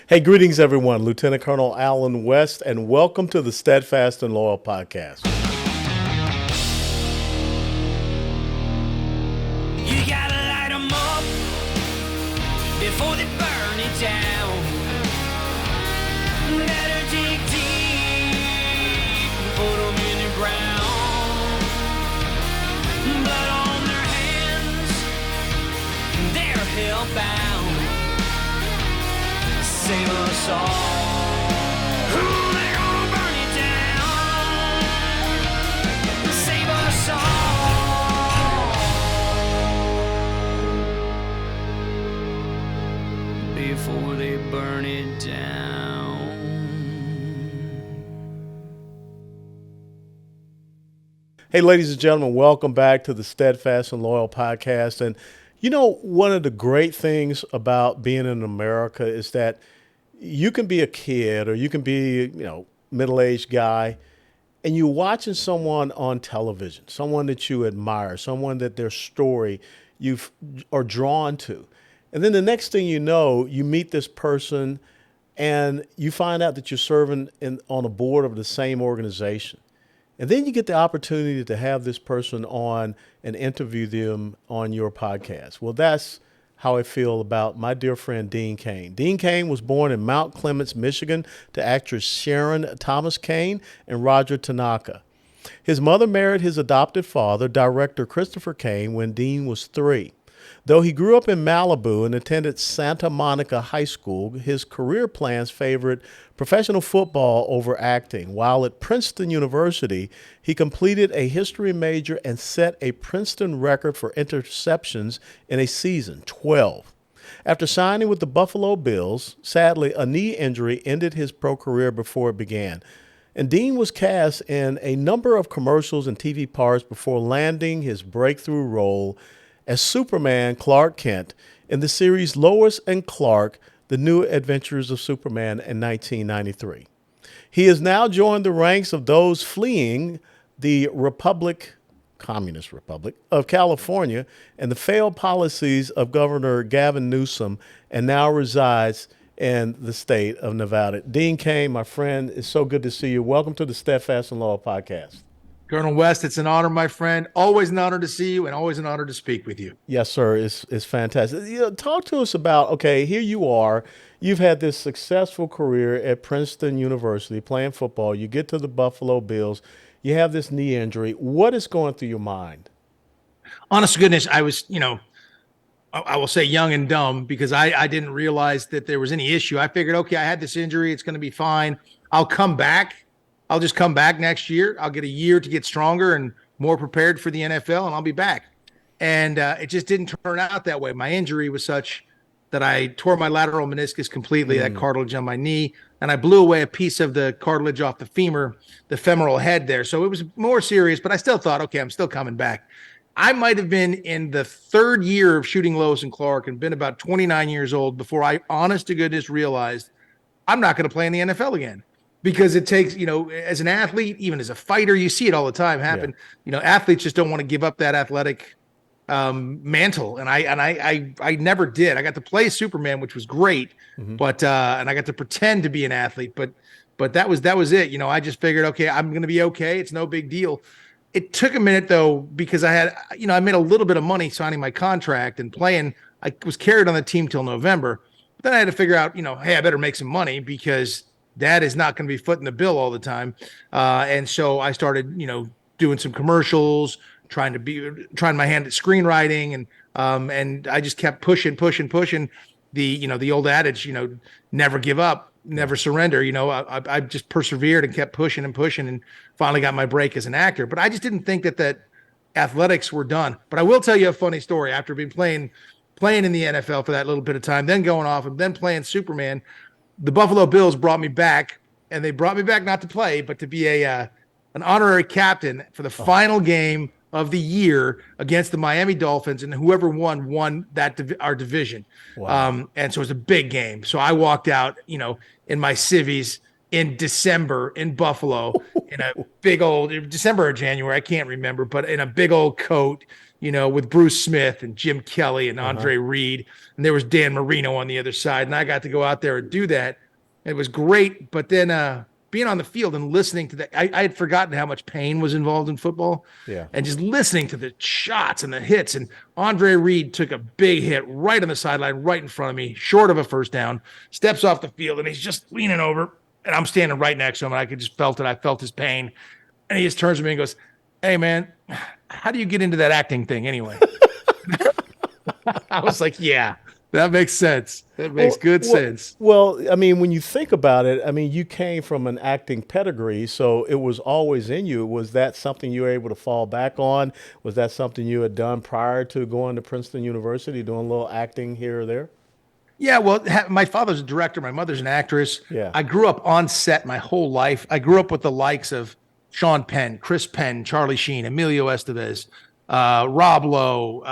Hey, greetings, everyone. Lieutenant Colonel Alan West, and welcome to the Steadfast and Loyal podcast. You gotta light 'em up before they burn it down. Better dig deep and put 'em in the ground. Blood on their hands, they're hellbound. Save us all. Ooh, they're gonna burn it down. Save us all before they burn it down. Hey, ladies and gentlemen, welcome back to the Steadfast and Loyal podcast. And you know, one of the great things about being in America is that you can be a kid or you can be, middle-aged guy, and you're watching someone on television, someone that you admire, someone that their story you are drawn to. And then the next thing you know, you meet this person and you find out that you're serving on a board of the same organization. And then you get the opportunity to have this person on and interview them on your podcast. Well, that's how I feel about my dear friend Dean Cain. Dean Cain was born in Mount Clemens, Michigan, to actress Sharon Thomas Cain and Roger Tanaka. His mother married his adopted father, director Christopher Cain, when Dean was 3. Though he grew up in Malibu and attended Santa Monica High School, his career plans favored professional football over acting. While at Princeton University, he completed a history major and set a Princeton record for interceptions in a season, 12. After signing with the Buffalo Bills, sadly, a knee injury ended his pro career before it began. And Dean was cast in a number of commercials and TV parts before landing his breakthrough role as Superman Clark Kent in the series Lois and Clark, The New Adventures of Superman in 1993. He has now joined the ranks of those fleeing the Communist Republic of California and the failed policies of Governor Gavin Newsom, and now resides in the state of Nevada. Dean Cain, my friend, it's so good to see you. Welcome to the Steadfast and Loyal podcast. Colonel West, it's an honor, my friend. Always an honor to see you and always an honor to speak with you. Yes, sir. It's fantastic. Talk to us about, okay, here you are. You've had this successful career at Princeton University playing football. You get to the Buffalo Bills. You have this knee injury. What is going through your mind? Honest to goodness, I was, I will say young and dumb because I didn't realize that there was any issue. I figured, okay, I had this injury. It's going to be fine. I'll come back. I'll just come back next year. I'll get a year to get stronger and more prepared for the NFL, and I'll be back. And it just didn't turn out that way. My injury was such that I tore my lateral meniscus completely, that cartilage on my knee, and I blew away a piece of the cartilage off the femur, the femoral head there. So it was more serious, but I still thought, okay, I'm still coming back. I might have been in the 3rd year of shooting Lois and Clark and been about 29 years old before I, honest to goodness, realized I'm not going to play in the NFL again. Because it takes, as an athlete, even as a fighter, you see it all the time happen. Yeah. Athletes just don't want to give up that athletic mantle, and I never did. I got to play Superman, which was great, but and I got to pretend to be an athlete, but that was it. I just figured, okay, I'm going to be okay. It's no big deal. It took a minute though because I made a little bit of money signing my contract and playing. I was carried on the team till November. But then I had to figure out, hey, I better make some money because Dad is not going to be footing the bill all the time. And so I started, doing some commercials, trying my hand at screenwriting. And I just kept pushing the old adage, never give up, never surrender. I just persevered and kept pushing and finally got my break as an actor. But I just didn't think that athletics were done. But I will tell you a funny story. After being playing in the NFL for that little bit of time, then going off and then playing Superman, the Buffalo Bills brought me back, and they brought me back not to play, but to be an honorary captain for the final game of the year against the Miami Dolphins, and whoever won our division. Wow. And so it was a big game. So I walked out, in my civvies in December in Buffalo in a big old December or January, I can't remember, but in a big old coat, with Bruce Smith and Jim Kelly and Uh-huh. Andre Reed. And there was Dan Marino on the other side. And I got to go out there and do that. It was great. But then being on the field and listening to that, I had forgotten how much pain was involved in football. Yeah. And just listening to the shots and the hits. And Andre Reed took a big hit right on the sideline, right in front of me, short of a first down, steps off the field, and he's just leaning over. And I'm standing right next to him. And I could just felt it. I felt his pain. And he just turns to me and goes, "Hey, man, how do you get into that acting thing anyway?" I was like, yeah, that makes sense. That makes good sense. Well, I mean, when you think about it, I mean, you came from an acting pedigree, so it was always in you. Was that something you were able to fall back on? Was that something you had done prior to going to Princeton University, doing a little acting here or there? Yeah, well, my father's a director. My mother's an actress. Yeah. I grew up on set my whole life. I grew up with the likes of Sean Penn, Chris Penn, Charlie Sheen, Emilio Estevez, Rob Lowe,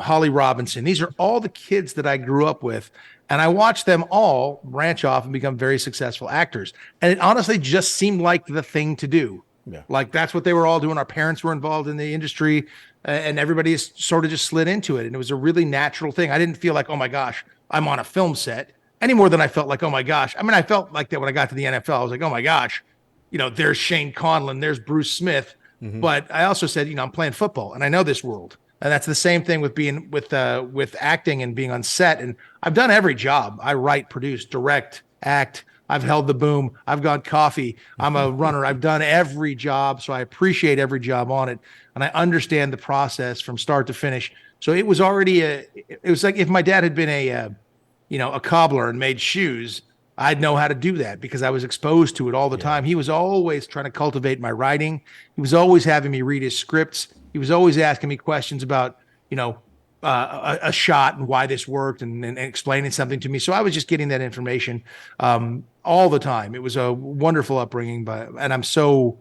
Holly Robinson. These are all the kids that I grew up with. And I watched them all branch off and become very successful actors. And it honestly just seemed like the thing to do. Yeah. Like that's what they were all doing. Our parents were involved in the industry and everybody sort of just slid into it. And it was a really natural thing. I didn't feel like, oh my gosh, I'm on a film set any more than I felt like, oh my gosh. I mean, I felt like that when I got to the NFL. I was like, oh my gosh, there's Shane Conlon, there's Bruce Smith. But I also said, I'm playing football and I know this world. And that's the same thing with being with acting and being on set. And I've done every job. I write, produce, direct, act. I've held the boom. I've got coffee. I'm a runner. I've done every job. So I appreciate every job on it. And I understand the process from start to finish. So it was already it was like if my dad had been a cobbler and made shoes, I'd know how to do that because I was exposed to it all the time. He was always trying to cultivate my writing. He was always having me read his scripts. He was always asking me questions about, a shot and why this worked and explaining something to me. So I was just getting that information all the time. It was a wonderful upbringing, and I'm so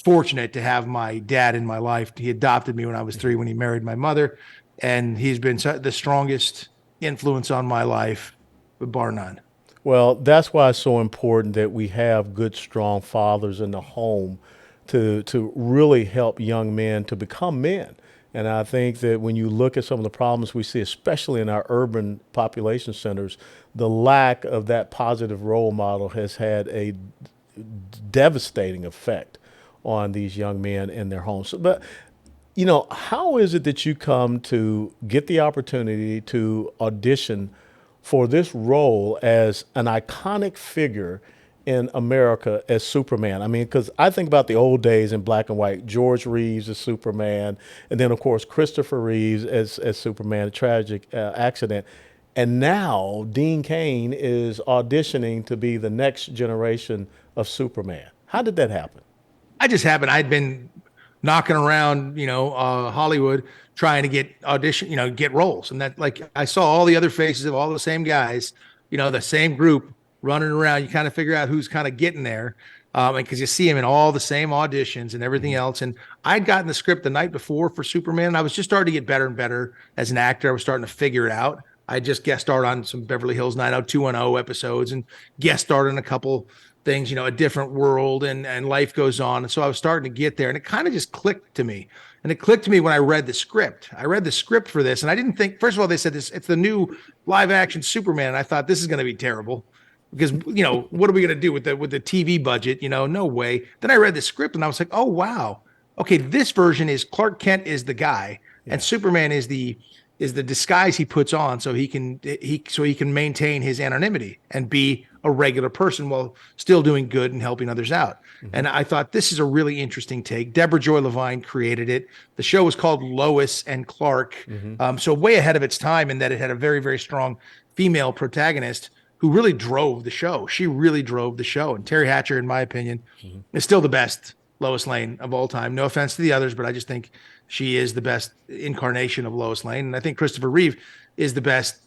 fortunate to have my dad in my life. He adopted me when I was 3 when he married my mother, and he's been the strongest influence on my life, bar none. Well, that's why it's so important that we have good, strong fathers in the home to really help young men to become men. And I think that when you look at some of the problems we see, especially in our urban population centers, the lack of that positive role model has had a devastating effect on these young men in their homes. But, how is it that you come to get the opportunity to audition for this role as an iconic figure in America as Superman? I mean, because I think about the old days in black and white, George Reeves as Superman, and then, of course, Christopher Reeves as Superman, a tragic accident. And now Dean Cain is auditioning to be the next generation of Superman. How did that happen? I just happened. I'd been knocking around, Hollywood trying to get get roles. And that, like, I saw all the other faces of all the same guys, the same group running around. You kind of figure out who's kind of getting there. And because you see him in all the same auditions and everything else. And I'd gotten the script the night before for Superman. And I was just starting to get better and better as an actor. I was starting to figure it out. I just guest starred on some Beverly Hills 90210 episodes and guest starred in a couple things, A Different World and Life Goes On. And so I was starting to get there, and it kind of just clicked to me. And it clicked to me when I read the script. I read the script for this, and I didn't think, first of all, they said this, it's the new live action Superman. And I thought this is going to be terrible because, what are we going to do with the TV budget? No way. Then I read the script and I was like, oh, wow. Okay. This version is Clark Kent is the guy and Superman is the disguise he puts on so he can maintain his anonymity and be a regular person while still doing good and helping others out. And I thought this is a really interesting take. Deborah Joy Levine created it. The show was called Lois and Clark. So way ahead of its time in that it had a very, very strong female protagonist who really drove the show. She really drove the show. And Terry Hatcher, in my opinion, is still the best Lois Lane of all time. No offense to the others, but I just think she is the best incarnation of Lois Lane. And I think Christopher Reeve is the best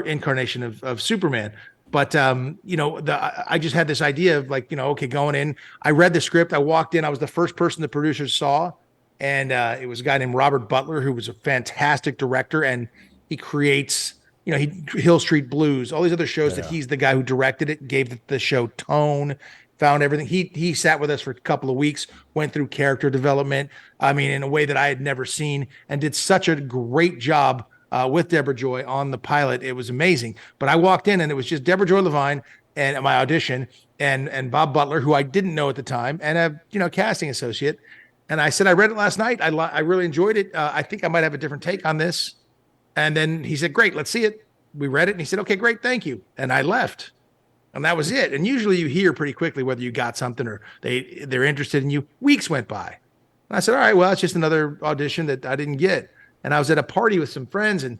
incarnation of Superman. But, I just had this idea of okay, going in, I read the script. I walked in, I was the first person the producers saw. And it was a guy named Robert Butler, who was a fantastic director. And he creates, Hill Street Blues, all these other shows that he's the guy who directed it, gave the show tone, found everything. He sat with us for a couple of weeks, went through character development. I mean, in a way that I had never seen, and did such a great job with Deborah Joy on the pilot. It was amazing. But I walked in and it was just Deborah Joy Levine and at my audition, and Bob Butler, who I didn't know at the time, and a casting associate. And I said, I read it last night. I really enjoyed it. I think I might have a different take on this. And then he said, great, let's see it. We read it and he said, okay, great, thank you. And I left. And that was it. And usually you hear pretty quickly whether you got something or they're interested in you. Weeks went by. And I said, all right, well, it's just another audition that I didn't get. And I was at a party with some friends, and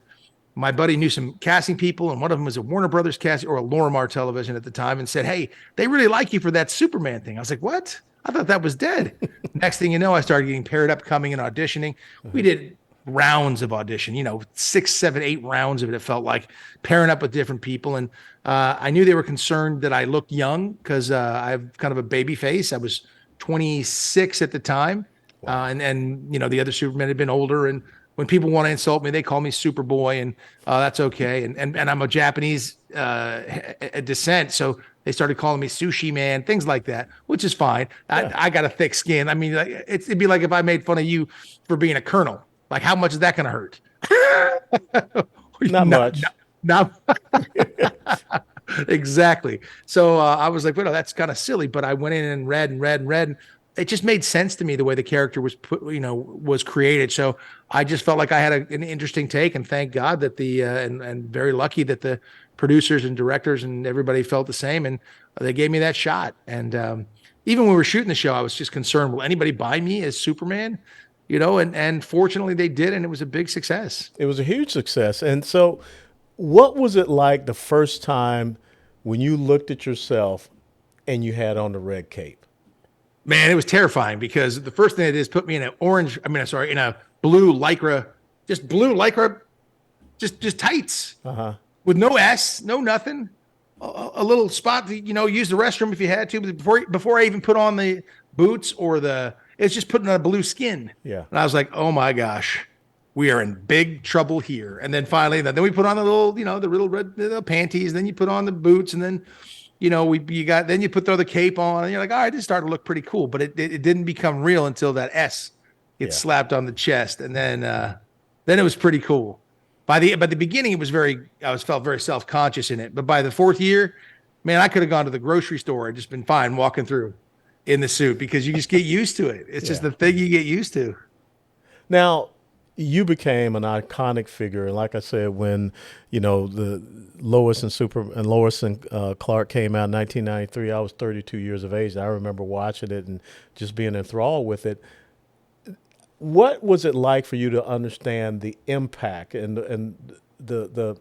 my buddy knew some casting people, and one of them was a Warner Brothers casting or a Lorimar Television at the time, and said, hey, they really like you for that Superman thing. I was like, what? I thought that was dead. Next thing you know, I started getting paired up, coming and auditioning. We did rounds of audition, 6, 7, 8 rounds of it. It felt like pairing up with different people. And I knew they were concerned that I looked young because I have kind of a baby face. I was 26 at the time. Wow. And the other Supermen had been older. And when people want to insult me, they call me Superboy, and that's okay. And I'm a Japanese descent. So they started calling me Sushi Man, things like that, which is fine. Yeah. I got a thick skin. I mean, it'd be like if I made fun of you for being a colonel. Like, how much is that going to hurt? Not much. Not exactly. So I was like, well, that's kind of silly. But I went in and read. And it just made sense to me the way the character was put, was created. So I just felt like I had an interesting take, and thank God that and very lucky that the producers and directors and everybody felt the same, and they gave me that shot. And even when we were shooting the show, I was just concerned, will anybody buy me as Superman? And fortunately they did, and it was a big success. It was a huge success. And so what was it like the first time when you looked at yourself and you had on the red cape? Man, it was terrifying, because the first thing it is put me in in a blue lycra, just tights, with no S, no nothing, a little spot to, use the restroom if you had to. But before I even put on the boots it's just putting on a blue skin. Yeah. And I was like, oh my gosh, we are in big trouble here. And then finally, then we put on the little, the little red panties. Then you put on the boots, and then, then you throw the cape on, and you're like, all right, this started to look pretty cool. But it didn't become real until that S gets slapped on the chest. And then it was pretty cool. By the beginning, I felt very self-conscious in it. But by the 4th year, man, I could have gone to the grocery store and just been fine walking through in the suit, because you just get used to it. It's just the thing you get used to. Now, you became an iconic figure. And like I said, when, the Lois and Clark came out in 1993, I was 32 years of age. I remember watching it and just being enthralled with it. What was it like for you to understand the impact and the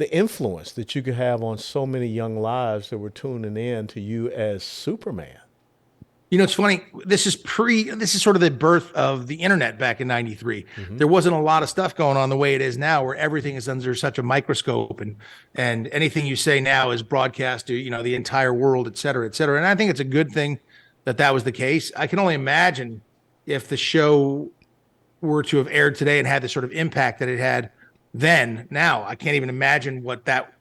influence that you could have on so many young lives that were tuning in to you as Superman? It's funny. This is sort of the birth of the internet back in 93. Mm-hmm. There wasn't a lot of stuff going on the way it is now, where everything is under such a microscope, and anything you say now is broadcast to, the entire world, et cetera, et cetera. And I think it's a good thing that was the case. I can only imagine if the show were to have aired today and had the sort of impact that it had then. Now, I can't even imagine what that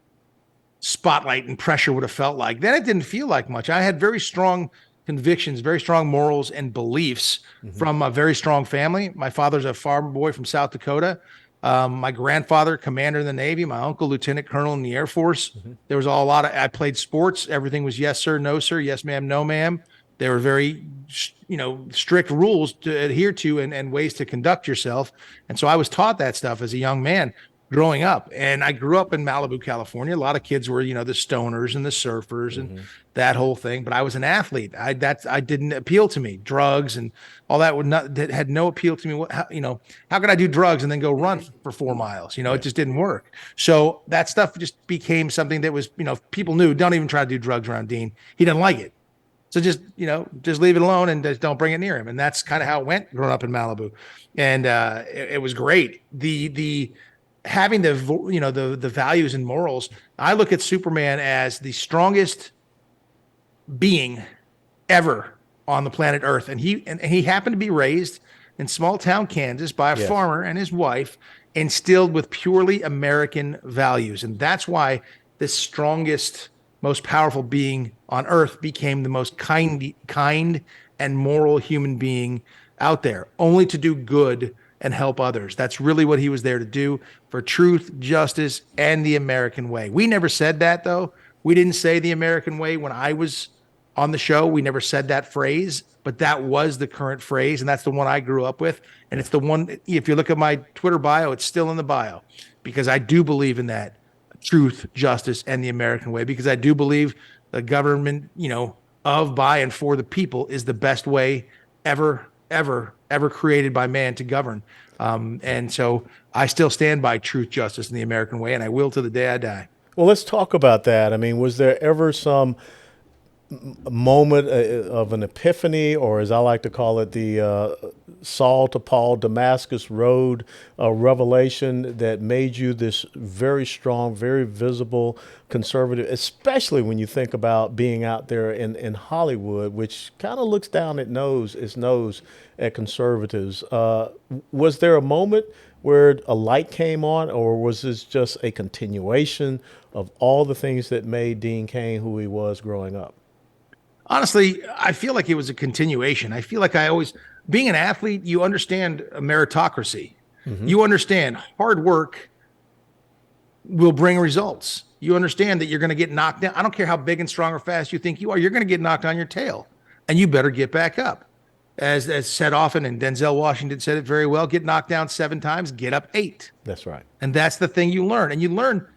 spotlight and pressure would have felt like. Then it didn't feel like much. I had very strong convictions, very strong morals and beliefs from a very strong family. My father's a farm boy from South Dakota. My grandfather, commander in the Navy. My uncle, lieutenant colonel in the Air Force. There was I played sports. Everything was yes, sir, no, sir, yes, ma'am, no, ma'am. There were very, strict rules to adhere to and ways to conduct yourself. And so I was taught that stuff as a young man growing up. And I grew up in Malibu, California. A lot of kids were, the stoners and the surfers and that whole thing. But I was an athlete. I didn't appeal to me. Drugs and all that had no appeal to me. How could I do drugs and then go run for 4 miles? It just didn't work. So that stuff just became something that was, people knew, don't even try to do drugs around Dean. He didn't like it. So just leave it alone and just don't bring it near him. And that's kind of how it went growing up in Malibu. And it was great. The having the values and morals, I look at Superman as the strongest being ever on the planet Earth. And he happened to be raised in small town Kansas by a farmer and his wife, instilled with purely American values. And that's why the strongest most powerful being on earth became the most kind and moral human being out there, only to do good and help others. That's really what he was there to do, for truth, justice, and the American way. We never said that, though. We didn't say the American way when I was on the show. We never said that phrase, but that was the current phrase, and that's the one I grew up with. And it's the one, if you look at my Twitter bio, it's still in the bio, because I do believe in that truth, justice, and the American way, because I do believe the government, of, by, and for the people is the best way ever created by man to govern. And so I still stand by truth, justice, and the American way, and I will to the day I die. Well, let's talk about that. I mean, was there ever some moment of an epiphany, or as I like to call it, the Saul to Paul Damascus Road revelation that made you this very strong, very visible conservative, especially when you think about being out there in Hollywood, which kind of looks down its nose at conservatives? Was there a moment where a light came on, or was this just a continuation of all the things that made Dean Cain who he was growing up? Honestly, I feel like it was a continuation. I feel like being an athlete, you understand a meritocracy. Mm-hmm. You understand hard work will bring results. You understand that you're going to get knocked down. I don't care how big and strong or fast you think you are. You're going to get knocked on your tail, and you better get back up. As said often, and Denzel Washington said it very well, get knocked down 7 times, get up 8. That's right. And that's the thing you learn. And you learn,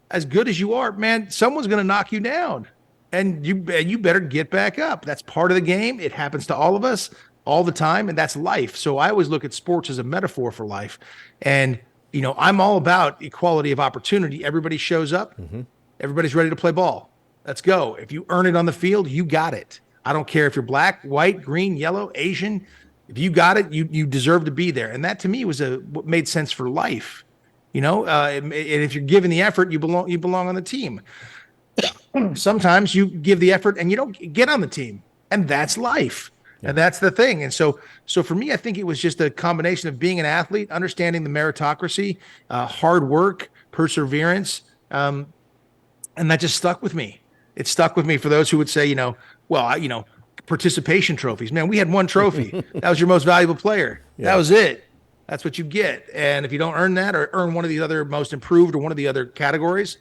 as good as you are, man, someone's going to knock you down. And you better get back up. That's part of the game. It happens to all of us all the time, and that's life. So I always look at sports as a metaphor for life. And, I'm all about equality of opportunity. Everybody shows up. Mm-hmm. Everybody's ready to play ball. Let's go. If you earn it on the field, you got it. I don't care if you're black, white, green, yellow, Asian. If you got it, you deserve to be there. And that to me was what made sense for life. And if you're giving the effort, you belong on the team. Sometimes you give the effort and you don't get on the team, and that's life. Yeah. And that's the thing. And so for me, I think it was just a combination of being an athlete, understanding the meritocracy, hard work, perseverance. And that just stuck with me. It stuck with me. For those who would say, participation trophies, man, we had one trophy. That was your most valuable player. Yeah. That was it. That's what you get. And if you don't earn that, or earn one of the other most improved, or one of the other categories,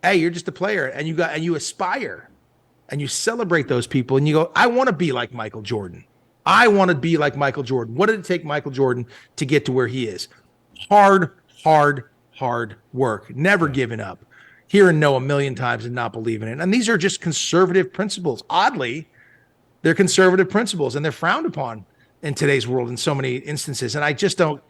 hey, you're just a player, and you aspire, and you celebrate those people, and you go, I want to be like Michael Jordan. I want to be like Michael Jordan. What did it take Michael Jordan to get to where he is? Hard work, never giving up, hearing no a million times and not believing it. And these are just conservative principles. Oddly, they're conservative principles, and they're frowned upon in today's world in so many instances. And I just don't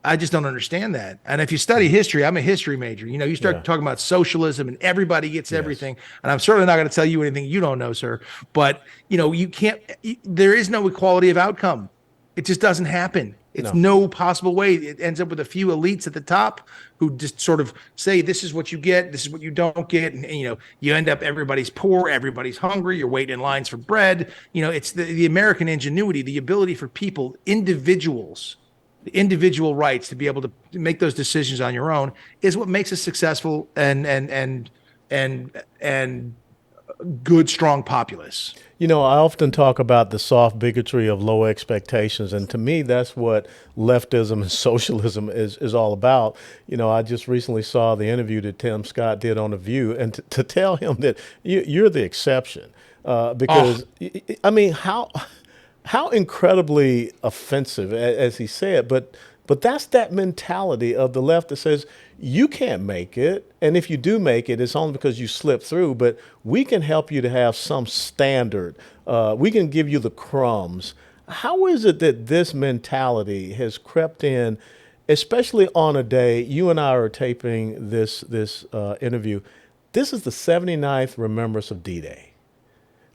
understand that. And if you study history, I'm a history major. You start talking about socialism, and everybody gets everything. And I'm certainly not going to tell you anything you don't know, sir. But, you can't, there is no equality of outcome. It just doesn't happen. It's no possible way. It ends up with a few elites at the top who just sort of say, this is what you get, this is what you don't get. And you end up, everybody's poor, everybody's hungry, you're waiting in lines for bread. It's the American ingenuity, the ability for people, individuals, the individual rights to be able to make those decisions on your own is what makes us successful and good, strong populace. I often talk about the soft bigotry of low expectations. And to me, that's what leftism and socialism is all about. I just recently saw the interview that Tim Scott did on The View, and to tell him that you're the exception, because, I mean, how incredibly offensive, as he said, but that's that mentality of the left that says you can't make it, and if you do make it, it's only because you slipped through, but we can help you to have some standard. We can give you the crumbs. How is it that this mentality has crept in, especially on a day, you and I are taping this interview, this is the 79th remembrance of D-Day.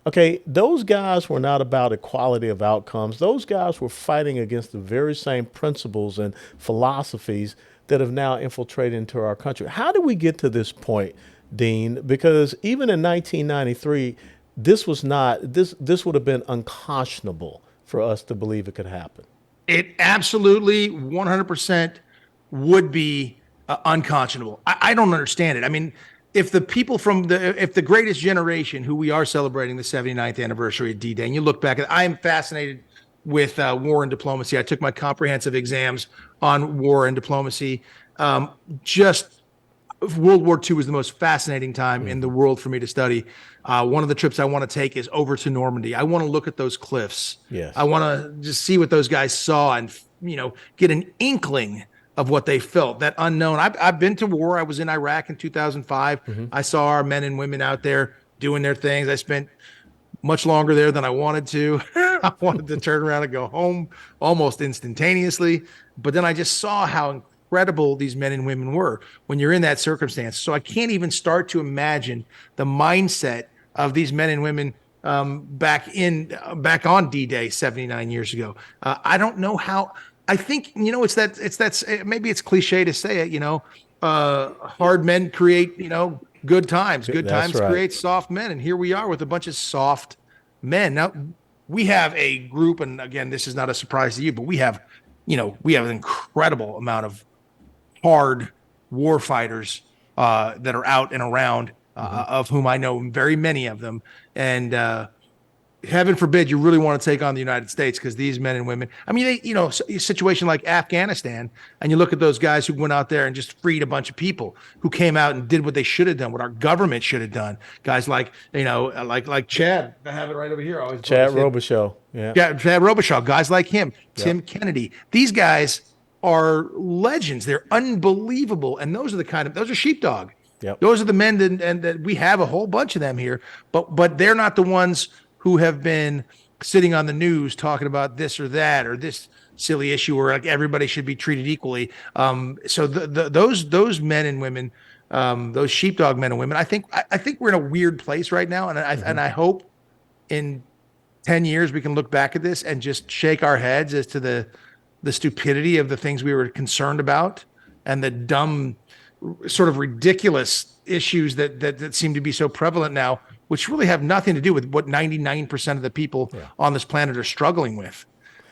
Okay, those guys were not about equality of outcomes. Those guys were fighting against the very same principles and philosophies that have now infiltrated into our country. How did we get to this point, Dean? Because even in 1993, this would have been unconscionable for us to believe it could happen. It absolutely 100% would be unconscionable. I don't understand it. I mean, if the people if the greatest generation, who we are celebrating the 79th anniversary of D-Day, and you look back, I am fascinated with war and diplomacy. I took my comprehensive exams on war and diplomacy. Just World War II was the most fascinating time in the world for me to study. One of the trips I want to take is over to Normandy. I want to look at those cliffs. Yes. I want to just see what those guys saw and, get an inkling of what they felt, that unknown. I've been to war. I was in Iraq in 2005. I saw our men and women out there doing their things. I spent much longer there than I wanted to. I wanted to turn around and go home almost instantaneously. But then I just saw how incredible these men and women were when you're in that circumstance. So I can't even start to imagine the mindset of these men and women back on D-Day 79 years ago. I don't know how. I think, maybe it's cliche to say it, hard men create, good times. Good That's times right. create soft men. And here we are with a bunch of soft men. Now, we have a group, and again, this is not a surprise to you, but we have an incredible amount of hard war fighters that are out and around, of whom I know very many of them. And heaven forbid you really want to take on the United States, because these men and women, I mean, a situation like Afghanistan, and you look at those guys who went out there and just freed a bunch of people, who came out and did what they should have done, what our government should have done. Guys like, like Chad, I have it right over here. Chad Robichaux. Yeah, Chad Robichaux, guys like him, Tim Kennedy. These guys are legends. They're unbelievable. And those are sheepdog. Yep. Those are the men that we have a whole bunch of them here, but they're not the ones who have been sitting on the news talking about this or that, or this silly issue where like everybody should be treated equally. So those men and women, those sheepdog men and women, I think we're in a weird place right now. And I hope in 10 years we can look back at this and just shake our heads as to the stupidity of the things we were concerned about, and the dumb, sort of ridiculous issues that seem to be so prevalent now, which really have nothing to do with what 99% of the people on this planet are struggling with.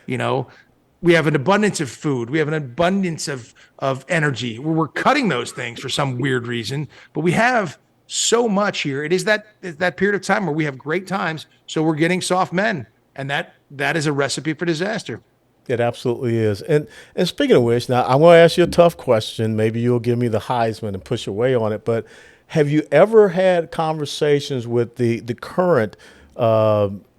We have an abundance of food. We have an abundance of energy. We're cutting those things for some weird reason, but we have so much here. It is that period of time where we have great times. So we're getting soft men, and that is a recipe for disaster. It absolutely is. And speaking of which, now I'm going to ask you a tough question. Maybe you'll give me the Heisman and push away on it. But have you ever had conversations with the current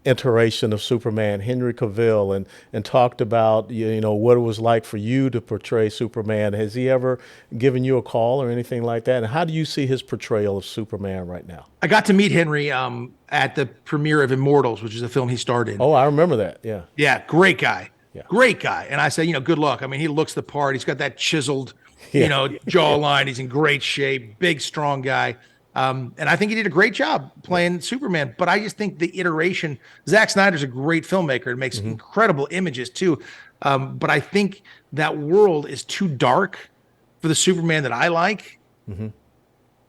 iteration of Superman, Henry Cavill, and talked about what it was like for you to portray Superman? Has he ever given you a call or anything like that? And how do you see his portrayal of Superman right now? I got to meet Henry at the premiere of Immortals, which is a film he starred in. Oh, I remember that. Yeah. Yeah, great guy. Yeah. Great guy. And I said, good luck. I mean, he looks the part. He's got that chiseled, jawline. He's in great shape, big, strong guy. And I think he did a great job playing Superman. But I just think the iteration, Zack Snyder's a great filmmaker and makes incredible images too. But I think that world is too dark for the Superman that I like.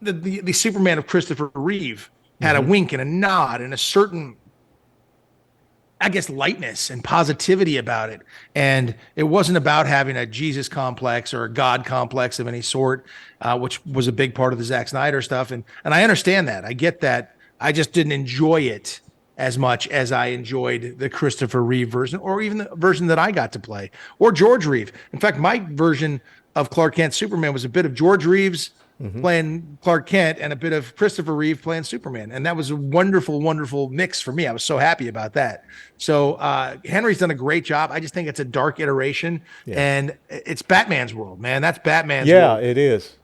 The Superman of Christopher Reeve had a wink and a nod and a certain, I guess, lightness and positivity about it. And it wasn't about having a Jesus complex or a God complex of any sort, which was a big part of the Zack Snyder stuff. And I understand that. I get that. I just didn't enjoy it as much as I enjoyed the Christopher Reeve version, or even the version that I got to play, or George Reeve. In fact, my version of Clark Kent Superman was a bit of George Reeves playing Clark Kent and a bit of Christopher Reeve playing Superman. And that was a wonderful, wonderful mix for me. I was so happy about that. So Henry's done a great job. I just think it's a dark iteration, and it's Batman's world, man. That's Batman's world. Yeah, it is.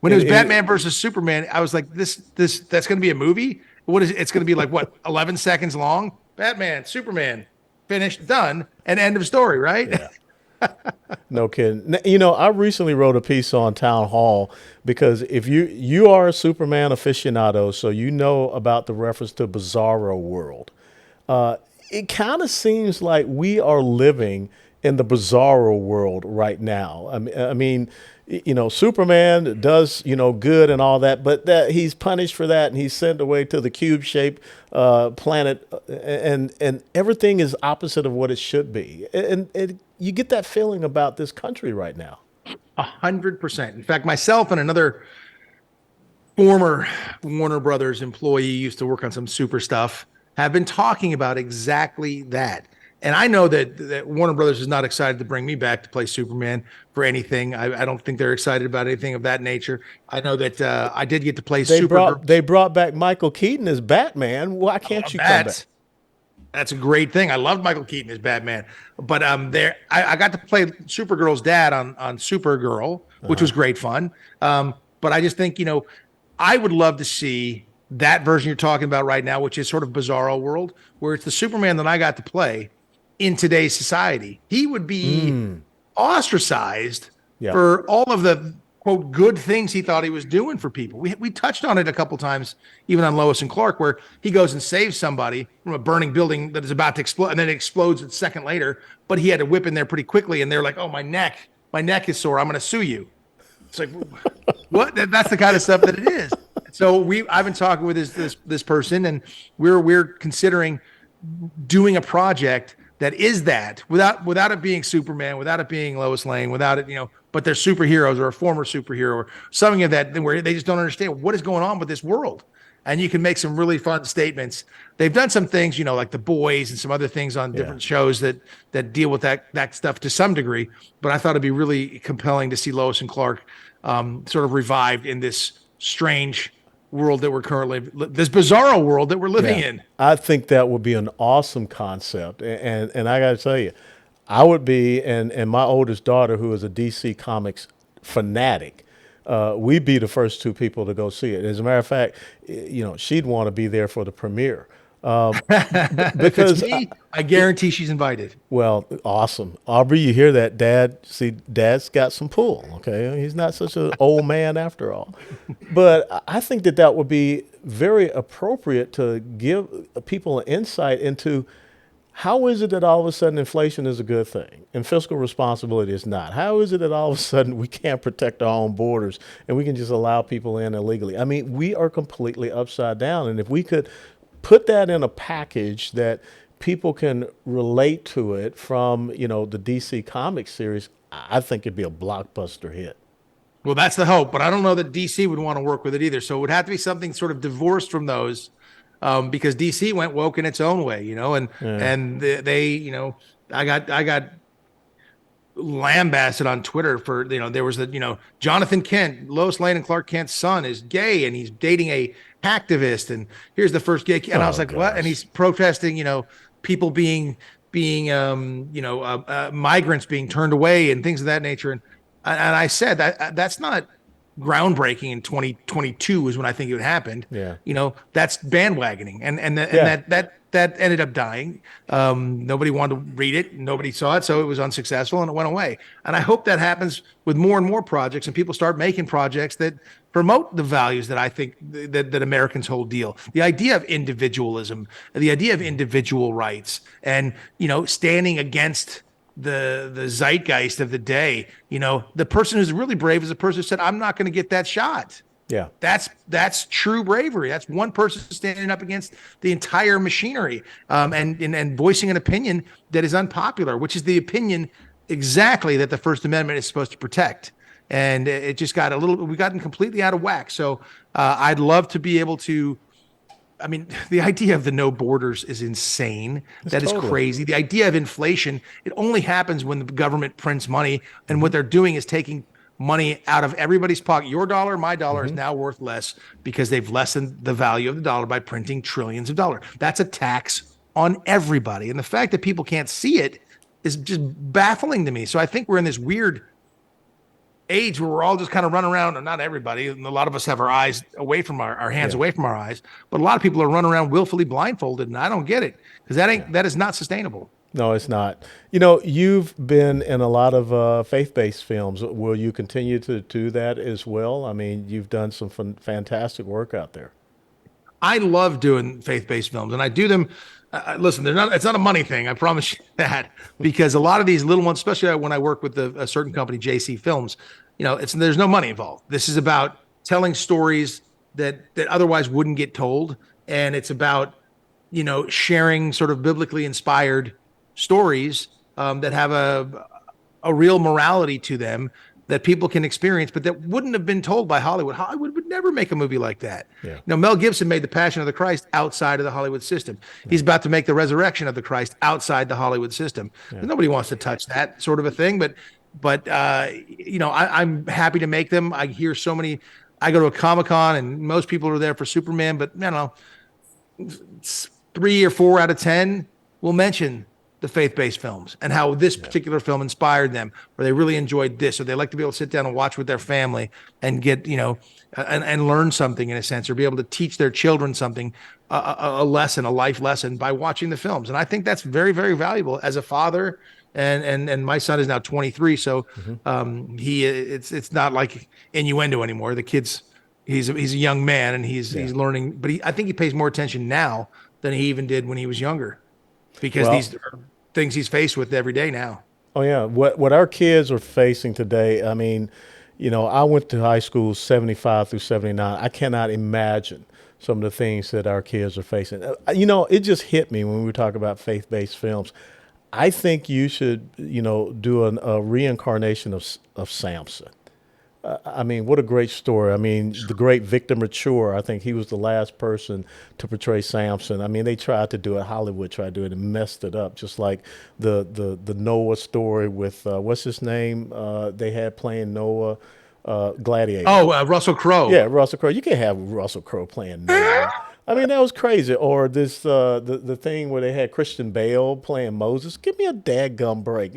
When it was Batman versus Superman, I was like, that's going to be a movie? What is it? It's going to be like, what, 11 seconds long? Batman, Superman, finished, done, and end of story, right? Yeah. No kidding. I recently wrote a piece on Town Hall, because if you are a Superman aficionado, so you know about the reference to Bizarro world. It kind of seems like we are living in the Bizarro world right now. I mean, Superman does, good and all that, but that he's punished for that, and he's sent away to the cube-shaped planet, and everything is opposite of what it should be. And you get that feeling about this country right now. 100%. In fact, myself and another former Warner Brothers employee, used to work on some super stuff, have been talking about exactly that. And I know that Warner Brothers is not excited to bring me back to play Superman for anything. I don't think they're excited about anything of that nature. I know that I did get to play Supergirl. They brought back Michael Keaton as Batman. Why I can't love you come back? that. That's a great thing. I loved Michael Keaton as Batman, but I got to play Supergirl's dad on Supergirl, which was great fun. But I just think I would love to see that version you're talking about right now, which is sort of Bizarro World, where it's the Superman that I got to play in today's society. He would be ostracized Yeah. for all of the quote good things he thought he was doing for people. We touched on it a couple times, even on Lois and Clark, where he goes and saves somebody from a burning building that is about to explode, and then it explodes a second later. But he had to whip in there pretty quickly, and they're like, "Oh, my neck is sore. I'm going to sue you." It's like, what? That's the kind of stuff that it is. So I've been talking with this person, and we're considering doing a project that is that without it being Superman, without it being Lois Lane, without it, but they're superheroes or a former superhero or something of that, where they just don't understand what is going on with this world. And you can make some really fun statements. They've done some things, like The Boys and some other things on different shows that deal with that stuff to some degree. But I thought it'd be really compelling to see Lois and Clark sort of revived in this strange world that we're currently, this bizarro world that we're living in. I think that would be an awesome concept. And I got to tell you, I would be, and my oldest daughter, who is a DC Comics fanatic, we'd be the first two people to go see it. As a matter of fact, she'd want to be there for the premiere. Because I guarantee she's invited. Well, awesome. Aubrey, you hear that? Dad's got some pull, okay? He's not such an old man after all. But I think that would be very appropriate to give people an insight into how is it that all of a sudden inflation is a good thing and fiscal responsibility is not? How is it that all of a sudden we can't protect our own borders and we can just allow people in illegally? I mean, we are completely upside down. And if we could put that in a package that people can relate to it from, the DC Comics series, I think it'd be a blockbuster hit. Well, that's the hope, but I don't know that DC would want to work with it either. So it would have to be something sort of divorced from those, because DC went woke in its own way, and they, I got lambasted on Twitter for, there was Jonathan Kent, Lois Lane and Clark Kent's son is gay and he's dating a activist, and here's the first gay kid. And I was like, gosh. What? And he's protesting, people being migrants being turned away and things of that nature. And I said that's not groundbreaking in 2022 is when I think it happened. Yeah. That's bandwagoning. And that ended up dying. Nobody wanted to read it. Nobody saw it. So it was unsuccessful and it went away. And I hope that happens with more and more projects and people start making projects that promote the values that I think that Americans hold dear. The idea of individualism, the idea of individual rights, and, standing against the zeitgeist of the day. The person who's really brave is the person who said, I'm not going to get that shot. Yeah. That's true bravery. That's one person standing up against the entire machinery, and voicing an opinion that is unpopular, which is the opinion exactly that the First Amendment is supposed to protect. And it just got we've gotten completely out of whack. So I'd love to be able to, the idea of the no borders is insane. That is crazy. The idea of inflation, it only happens when the government prints money. And what they're doing is taking money out of everybody's pocket. Your dollar, my dollar is now worth less because they've lessened the value of the dollar by printing trillions of dollars. That's a tax on everybody. And the fact that people can't see it is just baffling to me. So I think we're in this weird age where we're all just kind of running around, and not everybody, and a lot of us have our eyes away from our hands away from our eyes, but a lot of people are running around willfully blindfolded, and I don't get it, because that is not sustainable. No, it's not. You've been in a lot of faith-based films. Will you continue to do that as well? You've done some fantastic work out there. I love doing faith-based films, and I do them. Listen, it's not a money thing. I promise you that, because a lot of these little ones, especially when I work with a certain company, JC Films, there's no money involved. This is about telling stories that otherwise wouldn't get told. And it's about, sharing sort of biblically inspired stories that have a real morality to them that people can experience, but that wouldn't have been told by Hollywood. Hollywood would never make a movie like that. Yeah. Mel Gibson made The Passion of the Christ outside of the Hollywood system. He's about to make The Resurrection of the Christ outside the Hollywood system. Nobody wants to touch that sort of a thing, but I'm happy to make them. I hear so many. I go to a Comic-Con and most people are there for Superman, but 3 or 4 out of 10 will mention the faith-based films and how this particular film inspired them, or they really enjoyed this, or they like to be able to sit down and watch with their family and get, and learn something in a sense, or be able to teach their children something, a lesson, a life lesson by watching the films. And I think that's very, very valuable as a father. And my son is now 23, so it's not like innuendo anymore. The kid's he's a young man and he's learning, but I think he pays more attention now than he even did when he was younger, because these are things he's faced with every day now. Oh yeah, what our kids are facing today. I mean, I went to high school 75 through 79. I cannot imagine some of the things that our kids are facing. It just hit me when we talk about faith-based films. I think you should, do a reincarnation of Samson. I mean, what a great story. I mean, the great Victor Mature, I think he was the last person to portray Samson. I mean, they tried to do it. Hollywood tried to do it and messed it up, just like the Noah story with, what's his name? They had playing Noah, Gladiator. Oh, Russell Crowe. Yeah, Russell Crowe. You can't have Russell Crowe playing Noah. I mean, that was crazy. Or this the thing where they had Christian Bale playing Moses. Give me a dadgum break.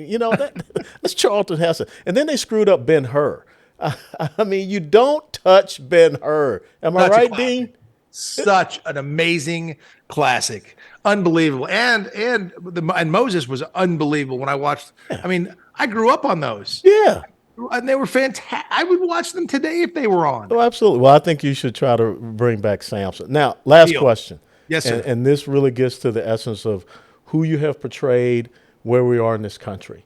That's Charlton Heston. And then they screwed up Ben-Hur. I mean, you don't touch Ben-Hur. Am I right, Dean? Such an amazing classic, unbelievable, and Moses was unbelievable when I watched. I mean, I grew up on those. Yeah. And they were fantastic. I would watch them today if they were on. Oh, absolutely. Well, I think you should try to bring back Samson. Now, last question. Yes, sir. And this really gets to the essence of who you have portrayed, where we are in this country.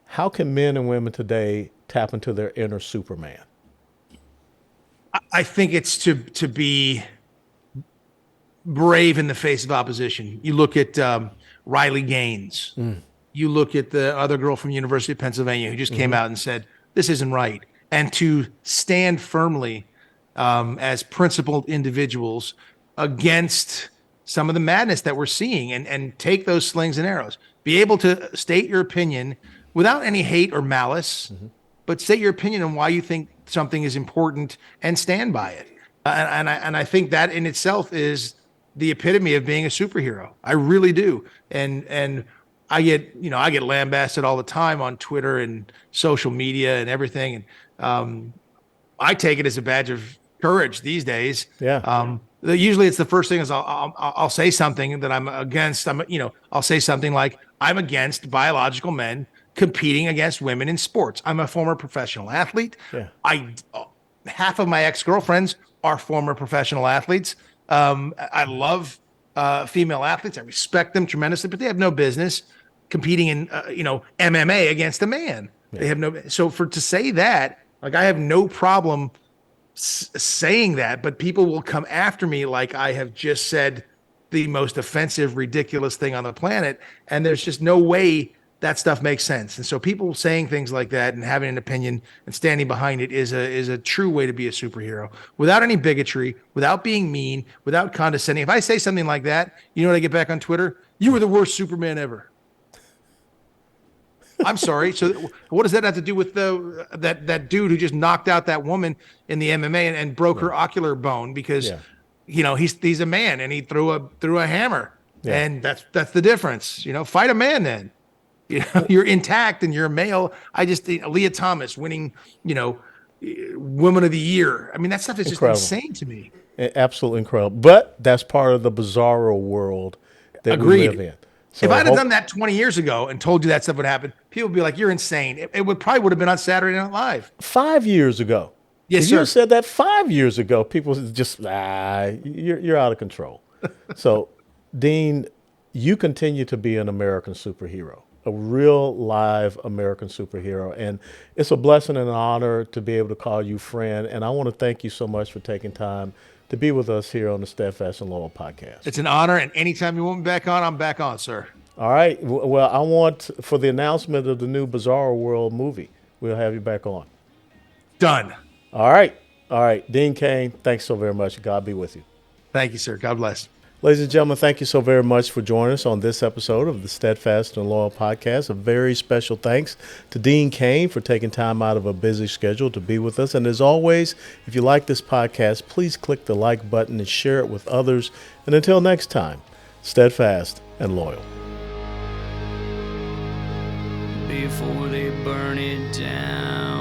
How can men and women today tap into their inner Superman? I think it's to be brave in the face of opposition. You look at Riley Gaines. You look at the other girl from University of Pennsylvania who just came out and said, this isn't right. And to stand firmly as principled individuals against some of the madness that we're seeing, and take those slings and arrows. Be able to state your opinion without any hate or malice, but state your opinion on why you think something is important and stand by it. And I think that in itself is the epitome of being a superhero. I really do. And I get lambasted all the time on Twitter and social media and everything. And I take it as a badge of courage these days. Yeah. Usually it's the first thing is I'll say something that I'm against. I'll say something like, I'm against biological men competing against women in sports. I'm a former professional athlete. Yeah. Half of my ex-girlfriends are former professional athletes. I love female athletes. I respect them tremendously, but they have no business competing in MMA against a man. Yeah. They have no. So to say that, like, I have no problem saying that, but people will come after me like I have just said the most offensive, ridiculous thing on the planet, and there's just no way that stuff makes sense. And so people saying things like that and having an opinion and standing behind it is a true way to be a superhero, without any bigotry, without being mean, without condescending. If I say something like that, you know what I get back on Twitter? You were the worst Superman ever. I'm sorry. So what does that have to do with that dude who just knocked out that woman in the MMA and broke her ocular bone because he's a man and he threw a hammer. Yeah. And that's the difference. Fight a man then. You're intact and you're a male. Leah Thomas winning, Woman of the Year. I mean, that stuff is incredible. Just insane to me. Absolutely incredible. But that's part of the bizarro world that we live in. So if I'd have done that 20 years ago and told you that stuff would happen, people would be like, you're insane. It would have been on Saturday Night Live. 5 years ago. Yes, if sir. You said that 5 years ago, people just, you're out of control. So, Dean, you continue to be an American superhero, a real live American superhero. And it's a blessing and an honor to be able to call you friend. And I want to thank you so much for taking time to be with us here on the Steadfast and Loyal podcast. It's an honor, and anytime you want me back on, I'm back on, sir. All right. Well, I want, for the announcement of the new Bizarro World movie, we'll have you back on. Done. All right. All right. Dean Cain, thanks so very much. God be with you. Thank you, sir. God bless. Ladies and gentlemen, thank you so very much for joining us on this episode of the Steadfast and Loyal podcast. A very special thanks to Dean Cain for taking time out of a busy schedule to be with us. And as always, if you like this podcast, please click the like button and share it with others. And until next time, steadfast and loyal. Before they burn it down.